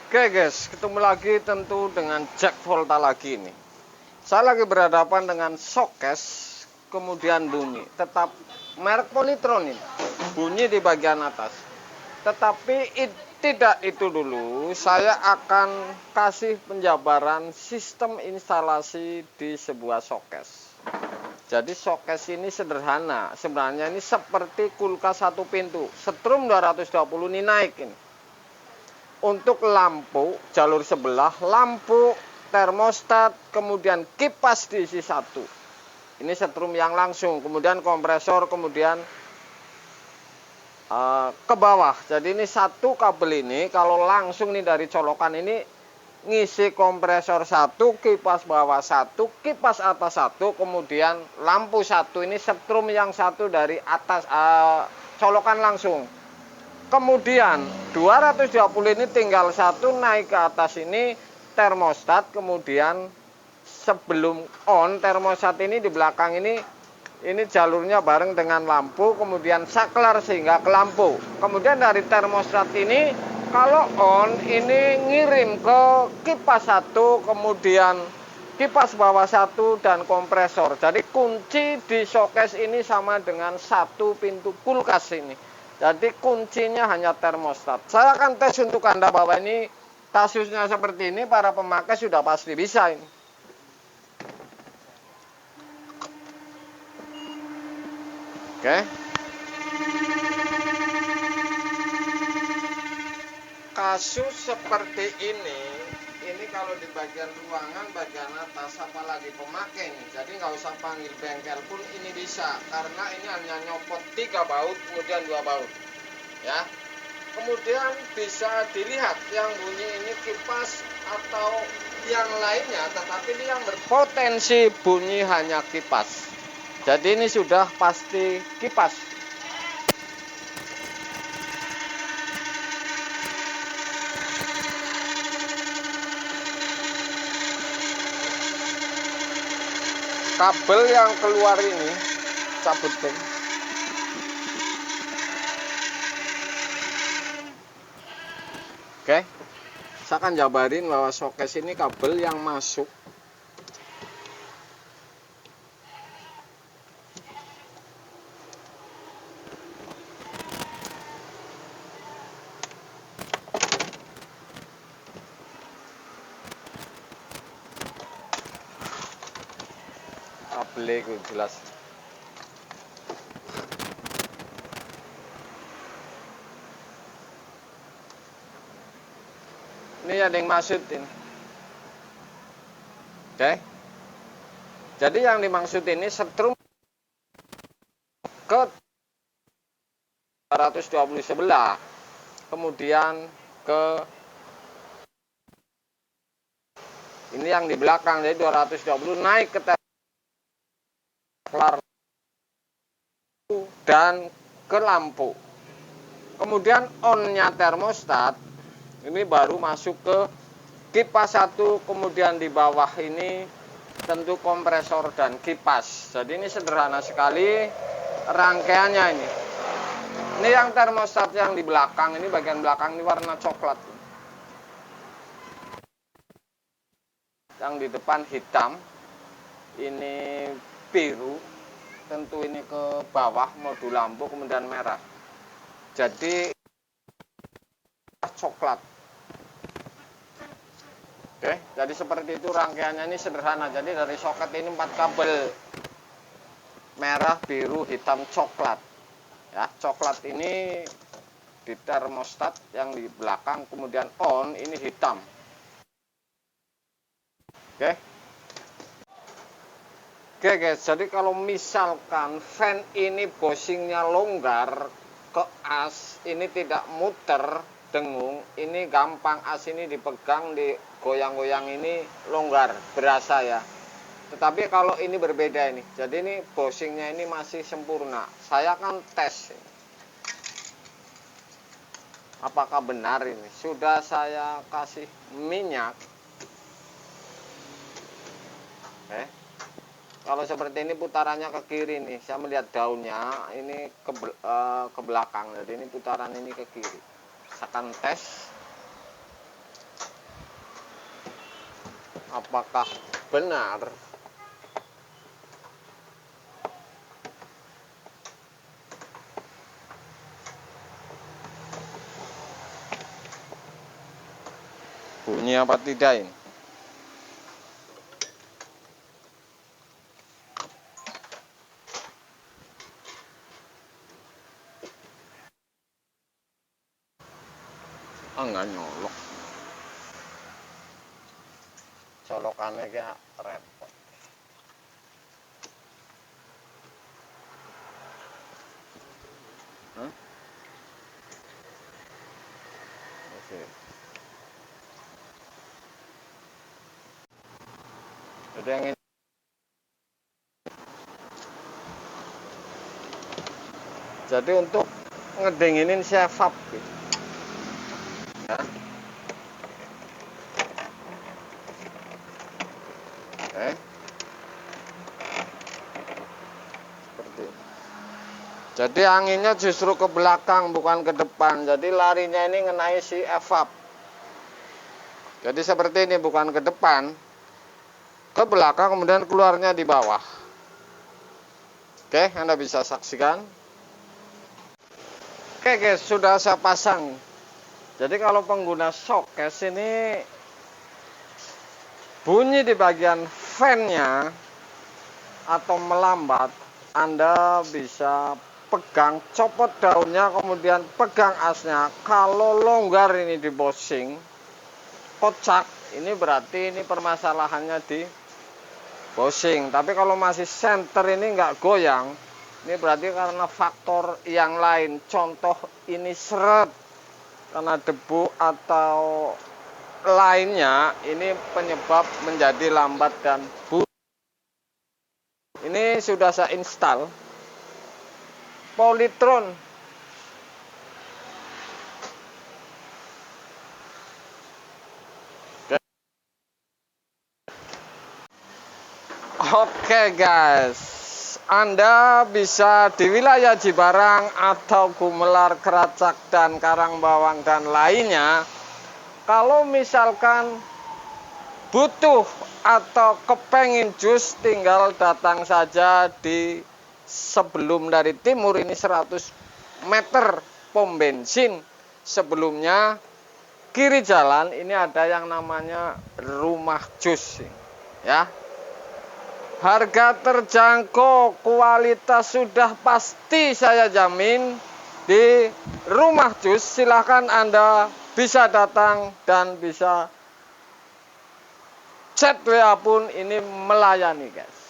Oke guys, ketemu lagi tentu dengan Jack Volta lagi nih. Saya lagi berhadapan dengan showcase, kemudian bunyi. Tetap merek Polytron ini, bunyi di bagian atas. Tetapi tidak itu dulu, saya akan kasih penjabaran sistem instalasi di sebuah showcase. Jadi showcase ini sederhana, sebenarnya ini seperti kulkas satu pintu, setrum 220 ini naik ini. Untuk lampu jalur sebelah, lampu termostat, kemudian kipas diisi satu. Ini setrum yang langsung, kemudian kompresor, kemudian ke bawah. Jadi ini satu kabel ini kalau langsung nih dari colokan ini ngisi kompresor satu, kipas bawah satu, kipas atas satu, kemudian lampu satu. Ini setrum yang satu dari atas colokan langsung. Kemudian 220 ini tinggal satu naik ke atas ini termostat, kemudian sebelum on termostat ini di belakang ini jalurnya bareng dengan lampu, kemudian saklar sehingga ke lampu. Kemudian dari termostat ini kalau on ini ngirim ke kipas satu, kemudian kipas bawah satu dan kompresor. Jadi kunci di showcase ini sama dengan satu pintu kulkas ini. Jadi kuncinya hanya termostat. Saya akan tes untuk Anda bahwa ini kasusnya seperti ini, para pemakai sudah pasti bisa ini. Oke. Kasus seperti ini kalau di bagian ruangan, bagian atas, apalagi pemakai nih. Jadi nggak usah panggil bengkel pun ini bisa, karena ini hanya nyopot 3 baut, kemudian 2 baut. Ya. Kemudian bisa dilihat yang bunyi ini kipas atau yang lainnya, tetapi ini yang berpotensi bunyi hanya kipas. Jadi ini sudah pasti kipas. Kabel yang keluar ini cabutin. Oke, saya akan jabarin bahwa showcase ini kabel yang masuk kabel itu jelas. Ini ada yang maksud ini. Oke. Jadi yang dimaksud ini setrum ke 220 sebelah. Kemudian ke ini yang di belakang, jadi 220 naik ke saklar dan ke lampu. Kemudian on-nya termostat ini baru masuk ke kipas satu, kemudian di bawah ini tentu kompresor dan kipas. Jadi ini sederhana sekali rangkaiannya ini. Ini yang termostat yang di belakang, ini bagian belakang ini warna coklat. Yang di depan hitam, ini biru, tentu ini ke bawah modul lampu, kemudian merah. Jadi coklat. Oke, jadi seperti itu rangkaiannya ini sederhana. Jadi dari soket ini 4 kabel, merah, biru, hitam, coklat. Ya, coklat ini di termostat yang di belakang, kemudian on ini hitam. Oke. Oke guys, jadi kalau misalkan fan ini bushingnya longgar ke as, ini tidak muter dengung, ini gampang as ini dipegang, digoyang-goyang ini longgar, berasa ya. Tetapi kalau ini berbeda ini, jadi ini bushingnya ini masih sempurna. Saya akan tes ini. Apakah benar ini? Sudah saya kasih minyak. Kalau seperti ini putarannya ke kiri nih, saya melihat daunnya ini ke belakang, jadi ini putaran ini ke kiri. Saya akan tes. apakah benar. Bunyi apa tidak ini? Enggak nyolok. Colokannya kayak repot. Hah? Oke. Jadi yang ini. Jadi untuk ngedinginin chefap gitu. Ya. Oke. Seperti ini. Jadi anginnya justru ke belakang bukan ke depan. Jadi larinya ini ngenai si evap. Jadi seperti ini, bukan ke depan, ke belakang, kemudian keluarnya di bawah. Oke, Anda bisa saksikan. Oke guys, sudah saya pasang. Jadi kalau pengguna showcase ini bunyi di bagian fan-nya atau melambat, Anda bisa pegang, copot daunnya, kemudian pegang asnya. Kalau longgar ini di bosing, kocak, ini berarti ini permasalahannya di bosing. Tapi kalau masih center ini nggak goyang, ini berarti karena faktor yang lain. Contoh ini seret karena debu atau lainnya, ini penyebab menjadi lambat dan bunyi. Ini sudah saya install Polytron. Oke guys, Anda bisa di wilayah Cibarang atau Gumelar, Keracak, dan Karangbawang dan lainnya. Kalau misalkan butuh atau kepengin jus, tinggal datang saja di sebelum dari timur ini 100 meter pom bensin. Sebelumnya kiri jalan ini ada yang namanya rumah jus ya. Harga terjangkau, kualitas sudah pasti saya jamin di rumah jus. Silahkan Anda bisa datang dan bisa chat WA pun, ini melayani guys.